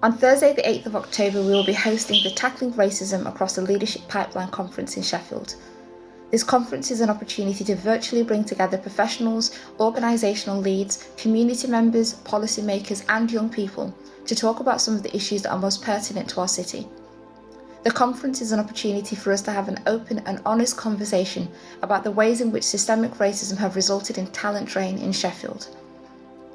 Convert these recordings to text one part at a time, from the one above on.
On Thursday, the 8th of October, we will be hosting the Tackling Racism Across the Leadership Pipeline conference in Sheffield. This conference is an opportunity to virtually bring together professionals, organisational leads, community members, policymakers and young people to talk about some of the issues that are most pertinent to our city. The conference is an opportunity for us to have an open and honest conversation about the ways in which systemic racism have resulted in talent drain in Sheffield.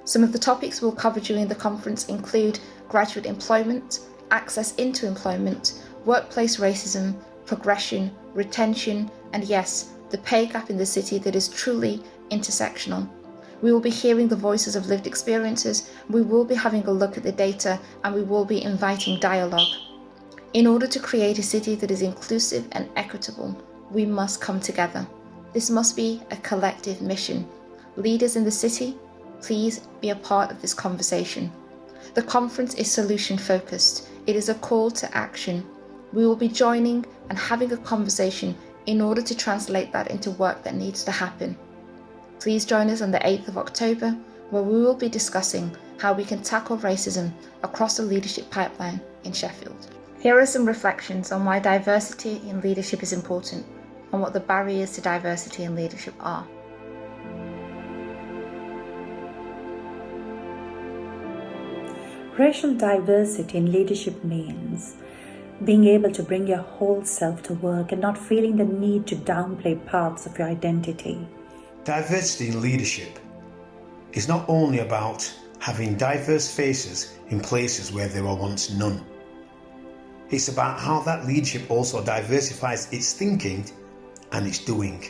Some of the topics we'll cover during the conference include graduate employment, access into employment, workplace racism, progression, retention, and yes, the pay gap in the city that is truly intersectional. We will be hearing the voices of lived experiences, we will be having a look at the data, and we will be inviting dialogue. In order to create a city that is inclusive and equitable, we must come together. This must be a collective mission. Leaders in the city, please be a part of this conversation. The conference is solution focused. It is a call to action. We will be joining and having a conversation in order to translate that into work that needs to happen. Please join us on the 8th of October, where we will be discussing how we can tackle racism across the leadership pipeline in Sheffield. Here are some reflections on why diversity in leadership is important and what the barriers to diversity in leadership are. Racial diversity in leadership means being able to bring your whole self to work and not feeling the need to downplay parts of your identity. Diversity in leadership is not only about having diverse faces in places where there were once none. It's about how that leadership also diversifies its thinking and its doing.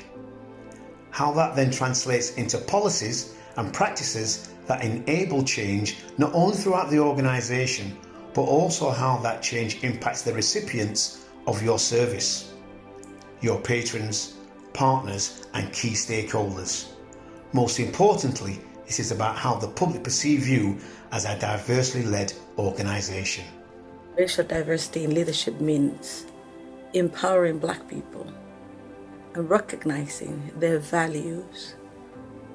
How that then translates into policies and practices that enable change not only throughout the organisation, but also how that change impacts the recipients of your service, your patrons, partners and key stakeholders. Most importantly, it is about how the public perceive you as a diversely led organisation. Racial diversity in leadership means empowering Black people and recognizing their values,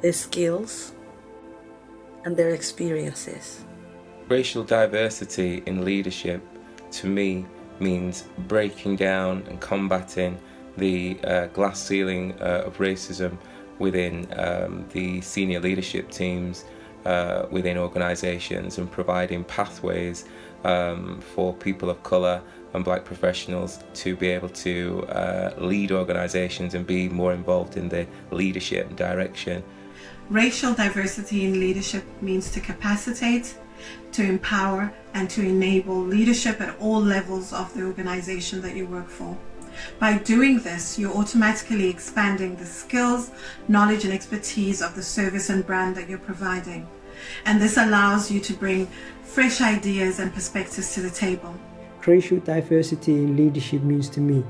their skills, and their experiences. Racial diversity in leadership, to me, means breaking down and combating the glass ceiling of racism within the senior leadership teams within organisations, and providing pathways for people of colour and Black professionals to be able to lead organisations and be more involved in the leadership and direction. Racial diversity in leadership means to capacitate, to empower, and to enable leadership at all levels of the organization that you work for. By doing this, you're automatically expanding the skills, knowledge, and expertise of the service and brand that you're providing. And this allows you to bring fresh ideas and perspectives to the table. Racial diversity in leadership means to me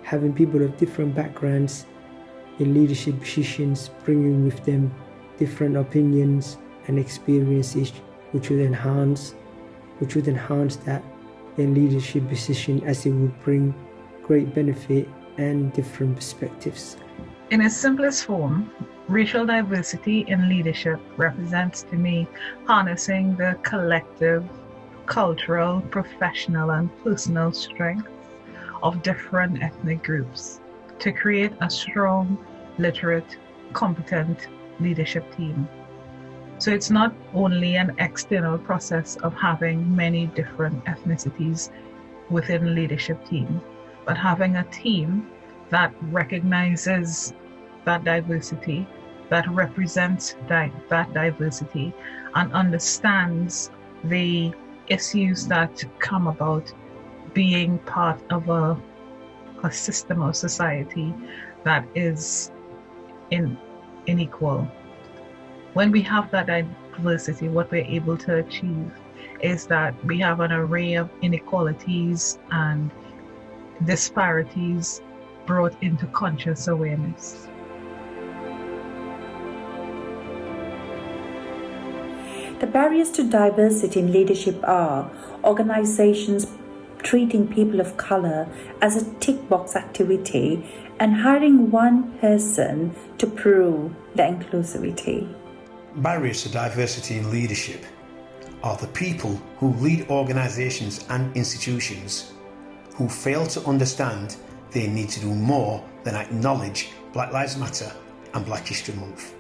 having people of different backgrounds in leadership positions, bringing with them different opinions and experiences which would enhance that in leadership position, as it would bring great benefit and different perspectives. In its simplest form, racial diversity in leadership represents to me harnessing the collective, cultural, professional and personal strengths of different ethnic groups to create a strong, literate, competent leadership team. So it's not only an external process of having many different ethnicities within a leadership team, but having a team that recognizes that diversity, that represents that diversity, and understands the issues that come about being part of a system of society that is unequal. When we have that diversity, what we're able to achieve is that we have an array of inequalities and disparities brought into conscious awareness. The barriers to diversity in leadership are organizations treating people of color as a tick box activity and hiring one person to prove the inclusivity. Barriers to diversity in leadership are the people who lead organisations and institutions who fail to understand they need to do more than acknowledge Black Lives Matter and Black History Month.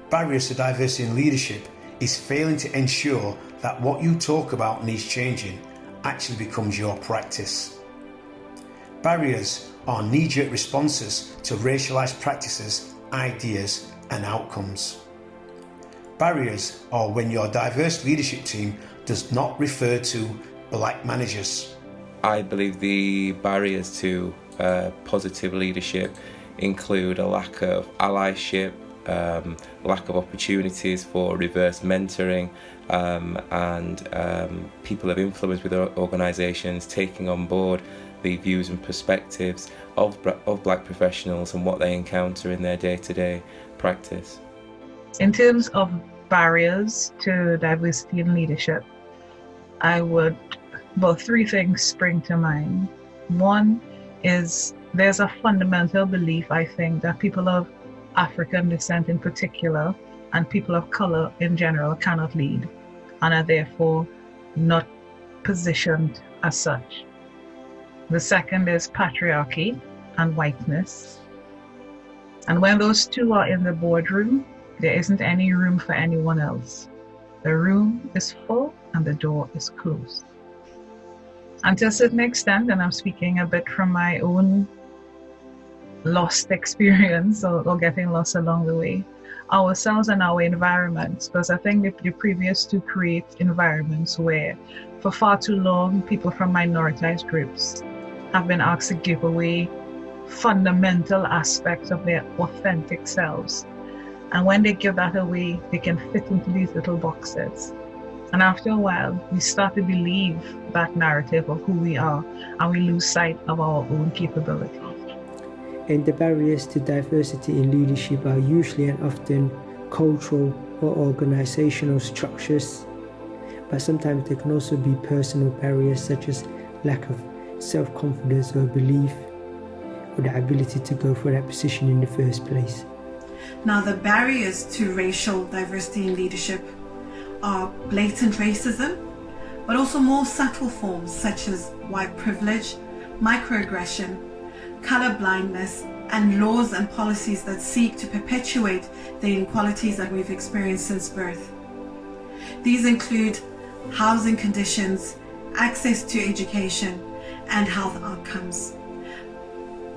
Barriers to diversity in leadership is failing to ensure that what you talk about needs changing actually becomes your practice. Barriers are knee-jerk responses to racialised practices, ideas and outcomes. Barriers are when your diverse leadership team does not refer to black managers. I believe the barriers to positive leadership include a lack of allyship, lack of opportunities for reverse mentoring, and people of influence with organisations taking on board the views and perspectives of black professionals and what they encounter in their day-to-day practice. In terms of barriers to diversity in leadership, three things spring to mind. One is there's a fundamental belief, I think, that people of African descent in particular and people of colour in general cannot lead and are therefore not positioned as such. The second is patriarchy and whiteness. And when those two are in the boardroom, there isn't any room for anyone else. The room is full and the door is closed. And to a certain extent, and I'm speaking a bit from my own lost experience or getting lost along the way, ourselves and our environments, because I think the previous two create environments where for far too long people from minoritized groups have been asked to give away fundamental aspects of their authentic selves. And when they give that away, they can fit into these little boxes. And after a while, we start to believe that narrative of who we are, and we lose sight of our own capabilities. And the barriers to diversity in leadership are usually and often cultural or organizational structures, but sometimes there can also be personal barriers such as lack of self-confidence or belief, or the ability to go for that position in the first place. Now, the barriers to racial diversity in leadership are blatant racism, but also more subtle forms such as white privilege, microaggression, color blindness, and laws and policies that seek to perpetuate the inequalities that we've experienced since birth. These include housing conditions, access to education, and health outcomes.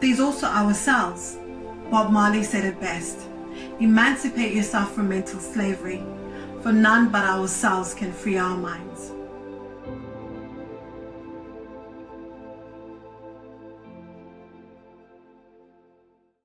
There's also ourselves. Bob Marley said it best: emancipate yourself from mental slavery, for none but ourselves can free our minds.